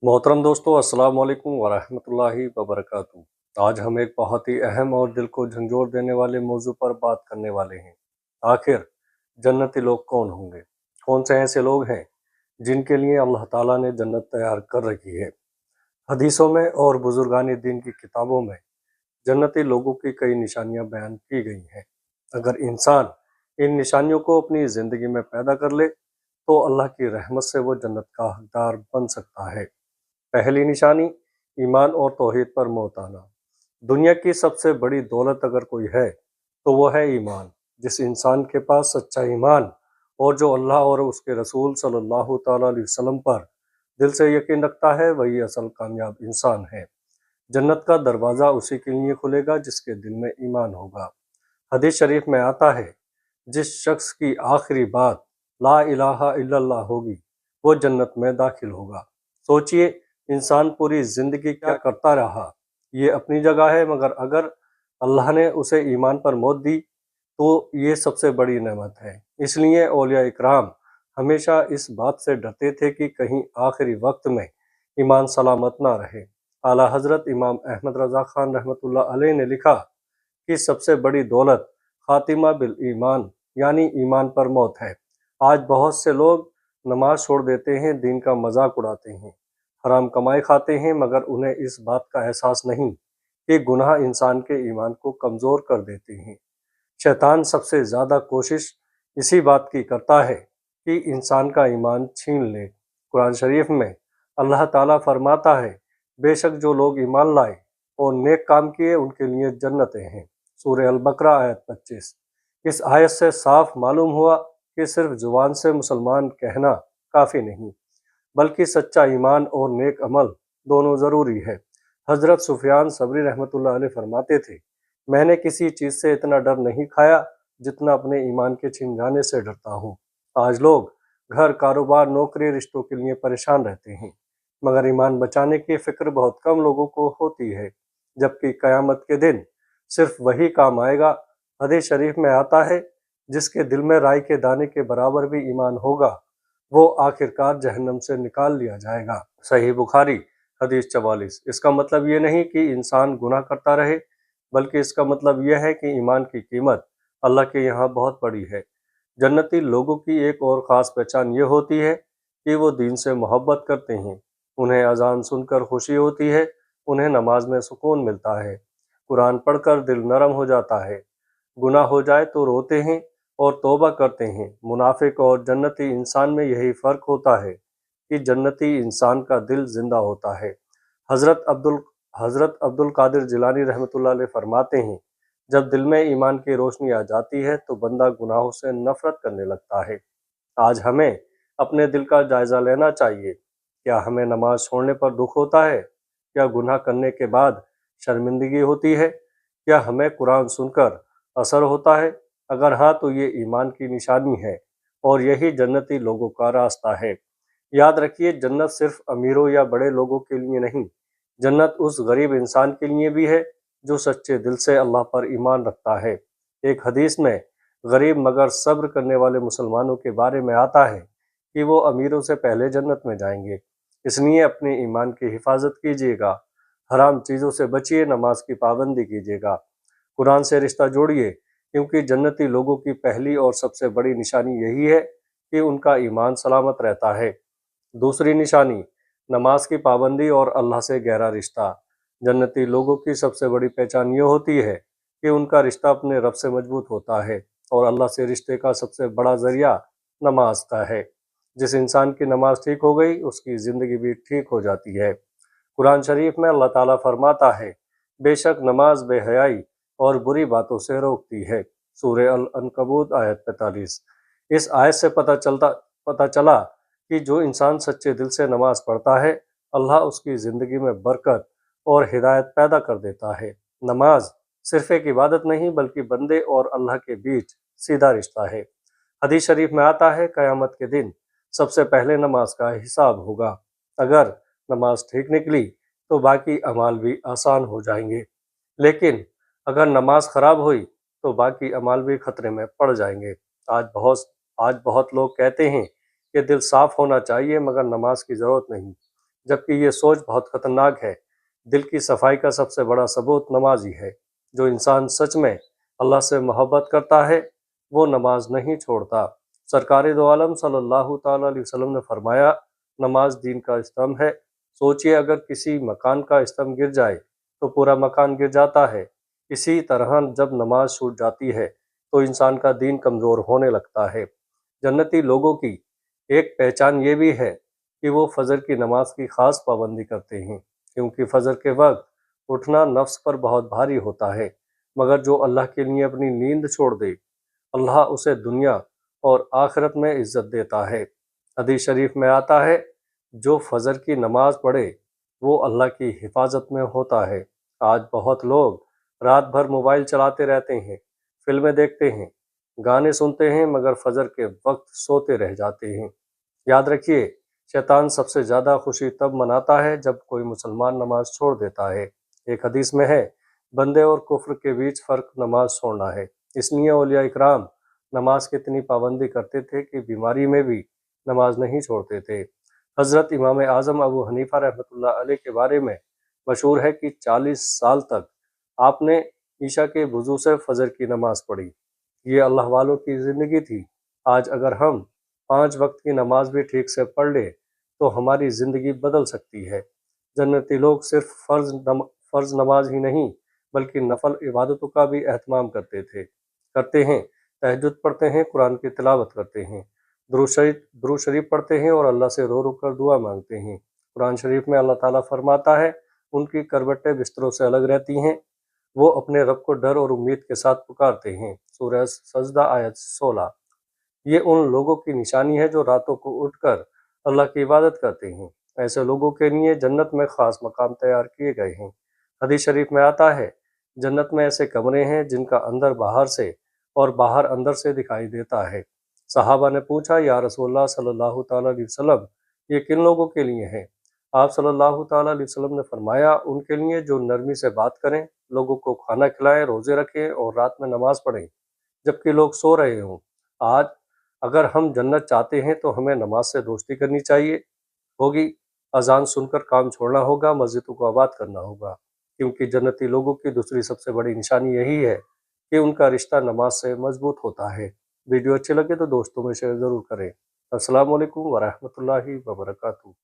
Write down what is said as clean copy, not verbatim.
मोहतरम दोस्तों, अस्सलाम वालेकुम वरहमतुल्लाहि वबरकातुहू। आज हम एक बहुत ही अहम और दिल को झंझोर देने वाले मौजू पर बात करने वाले हैं। आखिर जन्नती लोग कौन होंगे? कौन से ऐसे लोग हैं जिनके लिए अल्लाह ताला ने जन्नत तैयार कर रखी है? हदीसों में और बुजुर्गानी दीन की किताबों में जन्नती लोगों की कई निशानियां बयान की गई हैं। अगर इंसान इन निशानियों को अपनी ज़िंदगी में पैदा कर ले तो अल्लाह की रहमत से वो जन्नत का हकदार बन सकता है। पहली निशानी, ईमान और तौहीद पर मौत आना। दुनिया की सबसे बड़ी दौलत अगर कोई है तो वो है ईमान। जिस इंसान के पास सच्चा ईमान और जो अल्लाह और उसके रसूल सल्लल्लाहु ताला अलैहि वसल्लम पर दिल से यकीन रखता है, वही असल कामयाब इंसान है। जन्नत का दरवाज़ा उसी के लिए खुलेगा जिसके दिल में ईमान होगा। हदीस शरीफ में आता है, जिस शख्स की आखिरी बात ला इलाहा इल्लल्लाह होगी वो जन्नत में दाखिल होगा। सोचिए, इंसान पूरी जिंदगी क्या करता रहा, ये अपनी जगह है, मगर अगर अल्लाह ने उसे ईमान पर मौत दी तो ये सबसे बड़ी नेमत है। इसलिए औलिया इकराम हमेशा इस बात से डरते थे कि कहीं आखिरी वक्त में ईमान सलामत ना रहे। आला हजरत इमाम अहमद रज़ा खान रहमतुल्लाह अलैह ने लिखा कि सबसे बड़ी दौलत खातिमा बिल ईमान यानी ईमान पर मौत है। आज बहुत से लोग नमाज छोड़ देते हैं, दीन का मजाक उड़ाते हैं, हराम कमाई खाते हैं, मगर उन्हें इस बात का एहसास नहीं कि गुनाह इंसान के ईमान को कमज़ोर कर देते हैं। शैतान सबसे ज़्यादा कोशिश इसी बात की करता है कि इंसान का ईमान छीन ले। कुरान शरीफ में अल्लाह ताला फरमाता है, बेशक जो लोग ईमान लाए और नेक काम किए उनके लिए जन्नतें हैं। सूरह अल बकरा आयत 25। इस आयत से साफ मालूम हुआ कि सिर्फ जुबान से मुसलमान कहना काफ़ी नहीं, बल्कि सच्चा ईमान और नेक अमल दोनों ज़रूरी है। हज़रत सुफियान सबरी रहमतुल्लाह अलैह फरमाते थे, मैंने किसी चीज़ से इतना डर नहीं खाया जितना अपने ईमान के छिन जाने से डरता हूँ। आज लोग घर, कारोबार, नौकरी, रिश्तों के लिए परेशान रहते हैं, मगर ईमान बचाने की फ़िक्र बहुत कम लोगों को होती है, जबकि क़यामत के दिन सिर्फ वही काम आएगा। हदीस शरीफ में आता है, जिसके दिल में राई के दाने के बराबर भी ईमान होगा वो आखिरकार जहन्नम से निकाल लिया जाएगा। सही बुखारी हदीस 44। इसका मतलब ये नहीं कि इंसान गुनाह करता रहे, बल्कि इसका मतलब यह है कि ईमान की कीमत अल्लाह के यहाँ बहुत बड़ी है। जन्नती लोगों की एक और ख़ास पहचान ये होती है कि वो दीन से मोहब्बत करते हैं। उन्हें अजान सुनकर खुशी होती है, उन्हें नमाज में सुकून मिलता है, कुरान पढ़कर दिल नरम हो जाता है, गुनाह हो जाए तो रोते हैं और तौबा करते हैं। मुनाफिक और जन्नती इंसान में यही फ़र्क होता है कि जन्नती इंसान का दिल जिंदा होता है। हज़रत अब्दुल कादिर जिलानी रहमतुल्लाह अलैह फरमाते हैं, जब दिल में ईमान की रोशनी आ जाती है तो बंदा गुनाहों से नफरत करने लगता है। आज हमें अपने दिल का जायज़ा लेना चाहिए। क्या हमें नमाज छोड़ने पर दुख होता है? क्या गुनाह करने के बाद शर्मिंदगी होती है? क्या हमें कुरान सुनकर असर होता है? अगर हाँ, तो ये ईमान की निशानी है और यही जन्नती लोगों का रास्ता है। याद रखिए, जन्नत सिर्फ अमीरों या बड़े लोगों के लिए नहीं, जन्नत उस गरीब इंसान के लिए भी है जो सच्चे दिल से अल्लाह पर ईमान रखता है। एक हदीस में गरीब मगर सब्र करने वाले मुसलमानों के बारे में आता है कि वो अमीरों से पहले जन्नत में जाएंगे। इसलिए अपने ईमान की हिफाजत कीजिएगा, हराम चीज़ों से बचिए, नमाज की पाबंदी कीजिएगा, कुरान से रिश्ता जोड़िए, क्योंकि जन्नती लोगों की पहली और सबसे बड़ी निशानी यही है कि उनका ईमान सलामत रहता है। दूसरी निशानी, नमाज की पाबंदी और अल्लाह से गहरा रिश्ता। जन्नती लोगों की सबसे बड़ी पहचान ये होती है कि उनका रिश्ता अपने रब से मजबूत होता है और अल्लाह से रिश्ते का सबसे बड़ा ज़रिया नमाज का है। जिस इंसान की नमाज ठीक हो गई, उसकी ज़िंदगी भी ठीक हो जाती है। कुरान शरीफ में अल्लाह ताला फरमाता है, बेशक नमाज बेहयाई और बुरी बातों से रोकती है। सूरह अल अनकबूत आयत 45। इस आयत से पता चला कि जो इंसान सच्चे दिल से नमाज पढ़ता है, अल्लाह उसकी ज़िंदगी में बरकत और हिदायत पैदा कर देता है। नमाज सिर्फ एक इबादत नहीं, बल्कि बंदे और अल्लाह के बीच सीधा रिश्ता है। हदीस शरीफ में आता है, क़यामत के दिन सबसे पहले नमाज का हिसाब होगा। अगर नमाज ठीक निकली तो बाकी अमाल भी आसान हो जाएंगे, लेकिन अगर नमाज ख़राब हुई तो बाकी अमाल भी खतरे में पड़ जाएंगे। आज बहुत लोग कहते हैं कि दिल साफ़ होना चाहिए, मगर नमाज की ज़रूरत नहीं। जबकि ये सोच बहुत खतरनाक है। दिल की सफाई का सबसे बड़ा सबूत नमाज ही है। जो इंसान सच में अल्लाह से मोहब्बत करता है वो नमाज नहीं छोड़ता। सरकार दो आलम सल्लल्लाहु ताला अलैहि वसल्लम ने फरमाया, नमाज दीन का स्तंभ है। सोचिए, अगर किसी मकान का स्तंभ गिर जाए तो पूरा मकान गिर जाता है। इसी तरह जब नमाज छूट जाती है तो इंसान का दीन कमज़ोर होने लगता है। जन्नती लोगों की एक पहचान ये भी है कि वो फजर की नमाज की खास पाबंदी करते हैं, क्योंकि फजर के वक्त उठना नफ्स पर बहुत भारी होता है। मगर जो अल्लाह के लिए अपनी नींद छोड़ दे, अल्लाह उसे दुनिया और आखिरत में इज्जत देता है। हदीस शरीफ में आता है, जो फजर की नमाज पढ़े वो अल्लाह की हिफाजत में होता है। आज बहुत लोग रात भर मोबाइल चलाते रहते हैं, फिल्में देखते हैं, गाने सुनते हैं, मगर फजर के वक्त सोते रह जाते हैं। याद रखिए, शैतान सबसे ज़्यादा खुशी तब मनाता है जब कोई मुसलमान नमाज छोड़ देता है। एक हदीस में है, बंदे और कुफ्र के बीच फ़र्क नमाज छोड़ना है। इसलिए औलिया इकराम नमाज की इतनी पाबंदी करते थे कि बीमारी में भी नमाज नहीं छोड़ते थे। हज़रत इमाम आज़म अबू हनीफ़ा रहमतुल्लाह अलैह के बारे में मशहूर है कि 40 साल तक आपने ईशा के वज़ू से फजर की नमाज पढ़ी। ये अल्लाह वालों की ज़िंदगी थी। आज अगर हम 5 वक्त की नमाज भी ठीक से पढ़ लें तो हमारी ज़िंदगी बदल सकती है। जन्नती लोग सिर्फ फ़र्ज़ नमाज ही नहीं बल्कि नफल इबादतों का भी एहतमाम करते हैं। तहज्जुद पढ़ते हैं, कुरान की तिलावत करते हैं, दुरूद शरीफ पढ़ते हैं और अल्लाह से रो रो कर दुआ मांगते हैं। कुरान शरीफ में अल्लाह ताला फरमाता है, उनकी करवटें बिस्तरों से अलग रहती हैं, वो अपने रब को डर और उम्मीद के साथ पुकारते हैं। सूरह सजदा आयत 16। ये उन लोगों की निशानी है जो रातों को उठकर अल्लाह की इबादत करते हैं। ऐसे लोगों के लिए जन्नत में ख़ास मकाम तैयार किए गए हैं। हदीस शरीफ में आता है, जन्नत में ऐसे कमरे हैं जिनका अंदर बाहर से और बाहर अंदर से दिखाई देता है। सहाबा ने पूछा, या रसूलल्लाह सल्लल्लाहु ताला अलैहि वसल्लम, ये किन लोगों के लिए है? आप सल्लल्लाहु ताला अलैहि वसल्लम ने फरमाया, उनके लिए जो नरमी से बात करें, लोगों को खाना खिलाएं, रोज़े रखें और रात में नमाज पढ़ें जबकि लोग सो रहे हों। आज अगर हम जन्नत चाहते हैं तो हमें नमाज से दोस्ती करनी चाहिए होगी, अजान सुनकर काम छोड़ना होगा, मस्जिदों को आबाद करना होगा, क्योंकि जन्नती लोगों की दूसरी सबसे बड़ी निशानी यही है कि उनका रिश्ता नमाज से मजबूत होता है। वीडियो अच्छी लगे तो दोस्तों में शेयर ज़रूर करें। अस्सलाम वालेकुम वरहमतुल्लाहि वबरकातुहू।